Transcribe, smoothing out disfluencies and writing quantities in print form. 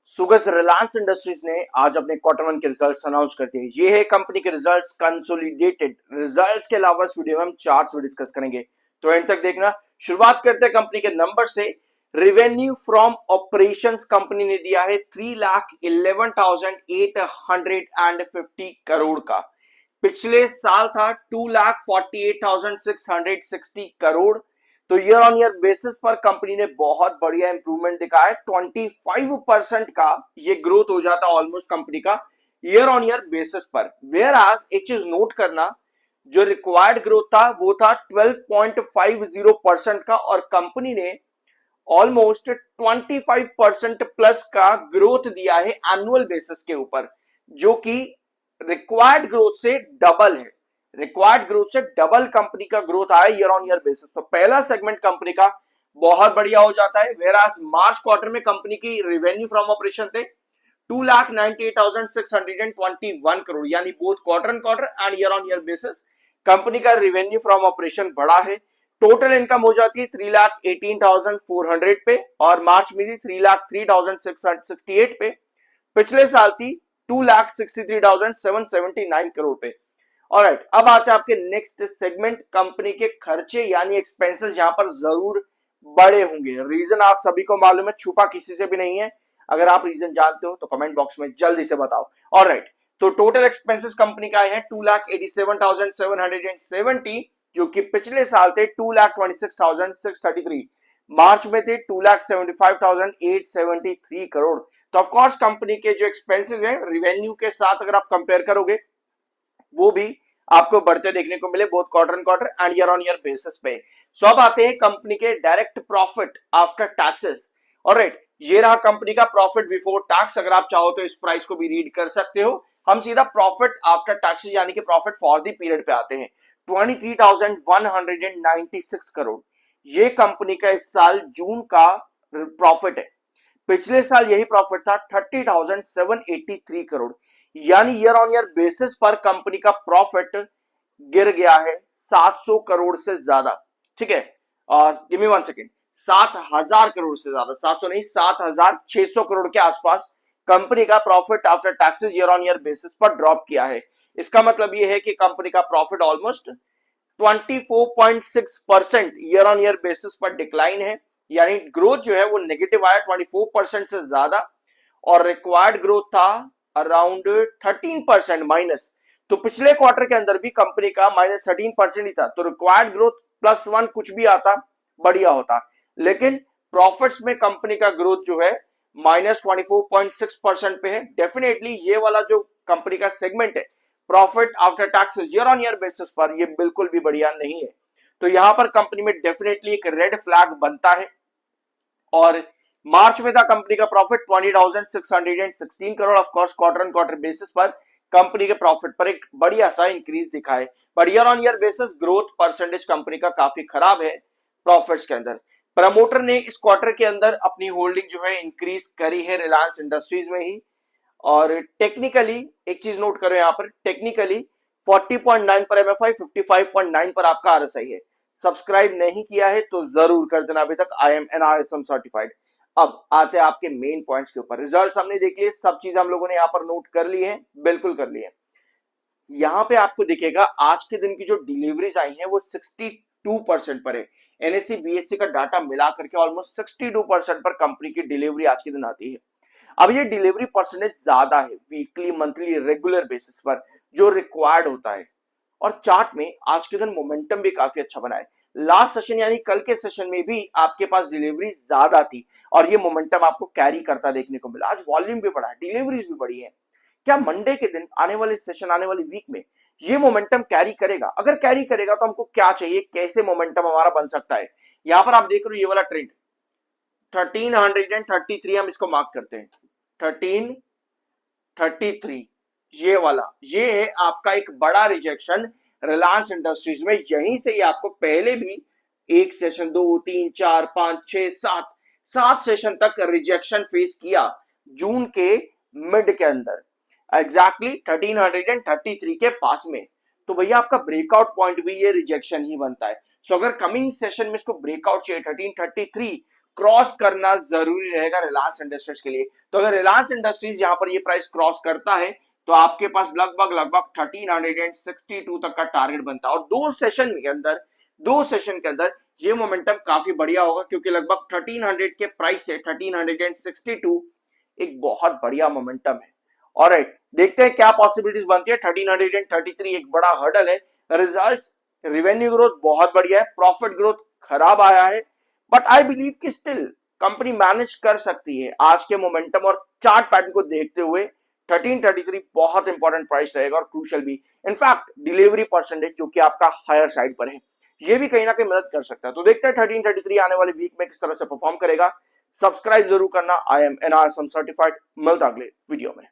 सुगस Reliance industries ने आज अपने क्वार्टर वन के रिजल्ट्स अनाउंस कर दिए। ये है कंपनी के रिजल्ट्स, कंसोलिडेटेड रिजल्ट्स के अलावा इस वीडियो में हम चार्ट्स भी डिस्कस करेंगे, तो एंड तक देखना। शुरुआत करते हैं कंपनी के नंबर से। रेवेन्यू फ्रॉम ऑपरेशंस कंपनी ने दिया है 3,11,850 करोड़ का। पिछले साल था 2,48,660 करोड़। तो ईयर ऑन ईयर बेसिस पर कंपनी ने बहुत बढ़िया इंप्रूवमेंट दिखा है। 25% का ये ग्रोथ हो जाता ऑलमोस्ट कंपनी का ईयर ऑन ईयर बेसिस पर। वेयर आज एक चीज नोट करना, जो रिक्वायर्ड ग्रोथ था वो था 12.50% का, और कंपनी ने ऑलमोस्ट 25% प्लस का ग्रोथ दिया है एनुअल बेसिस के ऊपर, जो कि रिक्वायर्ड ग्रोथ से डबल है। रिक्वायर्ड ग्रोथ से डबल कंपनी का ग्रोथ आया ईयर ऑन ईयर बेसिस। तो पहला सेगमेंट कंपनी का बहुत बढ़िया हो जाता है। वेयर आज मार्च क्वार्टर में कंपनी की रेवेन्यू फ्रॉम ऑपरेशन थे 2,98,621 करोड़, यानी both quarter and quarter and year on year basis company का रेवेन्यू फ्रॉम ऑपरेशन बढ़ा है। टोटल इनकम हो जाती है 3,18,400 पे, और मार्च में थी 3,03,668 पे। पिछले साल थी 2,63,779 करोड़ पे। ऑलराइट, अब आते हैं आपके नेक्स्ट सेगमेंट, कंपनी के खर्चे यानी एक्सपेंसेस। यहां पर जरूर बड़े होंगे, रीजन आप सभी को मालूम है, छुपा किसी से भी नहीं है। अगर आप रीजन जानते हो तो कमेंट बॉक्स में जल्दी से बताओ। ऑलराइट, तो टोटल एक्सपेंसेस कंपनी का आए हैं 2,87,770, जो कि पिछले साल थे 2,26,633। मार्च में थे 2,75,873 करोड़। तो ऑफकोर्स कंपनी के जो एक्सपेंसेस हैं रिवेन्यू के साथ अगर आप कंपेयर करोगे, वो भी आपको बढ़ते देखने को मिले both quarter and quarter and year on year basis पे। सो अब आते हैं कंपनी के direct profit after taxes. Alright, ये रहा कंपनी का प्रॉफिट बिफोर टैक्स। अगर आप चाहो तो इस प्राइस को भी रीड कर सकते हो। हम सीधा प्रॉफिट आफ्टर टैक्सेस यानी कि प्रॉफिट फॉर द पीरियड पे आते हैं। 23,196 करोड़ ये कंपनी का इस साल जून का प्रॉफिट है। पिछले साल यही प्रॉफिट था 30,783 करोड़, यानी ईयर ऑन ईयर बेसिस पर कंपनी का प्रॉफिट गिर गया है 700 करोड़ से ज्यादा। ठीक है, गिव मी 1 सेकेंड, 7,000 करोड़ से ज्यादा, 700 नहीं, 7,600 करोड़ के आसपास कंपनी का profit after taxes year on year basis पर ड्रॉप किया है। इसका मतलब यह है कि कंपनी का profit almost 24.6% year on year basis पर डिक्लाइन है, यानी ग्रोथ जो है वो नेगेटिव आया 24% से ज्यादा, और रिक्वायर्ड ग्रोथ था अराउंड 13% माइनस। तो पिछले क्वार्टर के अंदर भी कंपनी का -13% ही था। तो रिक्वायर्ड ग्रोथ +1 कुछ भी आता बढ़िया होता, लेकिन प्रॉफिट्स में कंपनी का ग्रोथ जो है -24.6% पे है। डेफिनेटली ये वाला जो कंपनी का सेगमेंट है profit after taxes year on year basis पर, ये बिल्कुल भी बढ़िया नहीं है। तो यहां पर कंपनी में डेफिनेटली एक रेड फ्लैग बनता है। और मार्च में था कंपनी का profit 20,616 crore. Of course quarter and quarter basis पर कंपनी के प्रॉफिट पर एक बढ़िया सा इंक्रीज दिखा है, but year on year basis growth percentage company का काफी खराब है प्रॉफिट्स के अंदर। प्रमोटर ने इस क्वार्टर के अंदर अपनी होल्डिंग जो है इंक्रीज करी है रिलायंस इंडस्ट्रीज में ही। और टेक्निकली एक चीज नोट करो, यहां पर टेक्निकली 40.9 पर एमएफआई, 55.9 पर आपका आरएसआई है। सब्सक्राइब नहीं किया है तो जरूर कर देना अभी तक, आई एम एनआरएसएम सर्टिफाइड। अब आते हैं आपके मेन पॉइंट्स के ऊपर। रिजल्ट्स हमने देख लिए, सब चीज हम लोगों ने यहां पर नोट कर ली है, बिल्कुल कर ली है। यहां पे आपको दिखेगा आज के दिन की जो डिलीवरीज आई हैं वो 62% पर है। एनएससी बीएससी का डाटा मिला करके ऑलमोस्ट 62% पर कंपनी की डिलीवरी आज के दिन आती है। अब ये डिलीवरी परसेंटेज ज्यादा है वीकली, मंथली, रेगुलर बेसिस पर जो रिक्वायर्ड होता है। और चार्ट में आज के दिन मोमेंटम भी काफी अच्छा बना है। लास्ट सेशन यानी कल के सेशन में भी आपके पास डिलीवरी ज्यादा थी, और ये मोमेंटम आपको कैरी करता देखने को मिला। आज वॉल्यूम भी बढ़ा है, डिलीवरीज भी बढ़ी है। क्या मंडे के दिन आने वाले सेशन, आने वाली वीक में ये मोमेंटम कैरी करेगा? अगर कैरी करेगा तो हमको क्या चाहिए, कैसे मोमेंटम हमारा बन सकता है? यहां पर आप देख रहे हो ये वाला ट्रेंड 1333, हम इसको मार्क करते हैं 1333, ये वाला, ये है आपका एक बड़ा रिजेक्शन रिलायंस इंडस्ट्रीज में। यहीं से ही आपको पहले भी एक सेशन, 2, 3, 4, 5, 6, 7 सेशन तक रिजेक्शन फेस किया जून के मिड के अंदर, एग्जैक्टली 1333 के पास में। तो भैया आपका ब्रेकआउट पॉइंट भी ये रिजेक्शन ही बनता है। सो अगर कमिंग सेशन में इसको ब्रेकआउट चाहिए 1333, क्रॉस करना जरूरी रहेगा रिलायंस इंडस्ट्रीज के लिए। तो अगर रिलायंस इंडस्ट्रीज यहां पर ये प्राइस क्रॉस करता है तो आपके पास लगभग 1362 तक का टारगेट बनता है। और दो सेशन के अंदर ये मोमेंटम काफी बढ़िया होगा, क्योंकि लगभग 1300 के प्राइस से 1362 एक बहुत बढ़िया मोमेंटम है। ऑलराइट, देखते हैं क्या पॉसिबिलिटीज बनती है। 1333 एक बड़ा हर्डल है। रिजल्ट्स, रिवेन्यू ग्रोथ बहुत बढ़िया है, प्रॉफिट ग्रोथ खराब आया है, बट आई बिलीव कि स्टिल कंपनी मैनेज कर सकती है आज के मोमेंटम और चार्ट पैटर्न को देखते हुए। 1333 बहुत इंपॉर्टेंट प्राइस रहेगा और क्रूशियल भी। इनफैक्ट डिलीवरी परसेंटेज जो कि आपका हायर साइड पर है, ये भी कहीं ना कहीं मदद कर सकता है। तो देखते हैं 1333 आने वाले वीक में किस तरह से परफॉर्म करेगा। सब्सक्राइब जरूर करना। I am NR certified. मिलता अगले वीडियो में।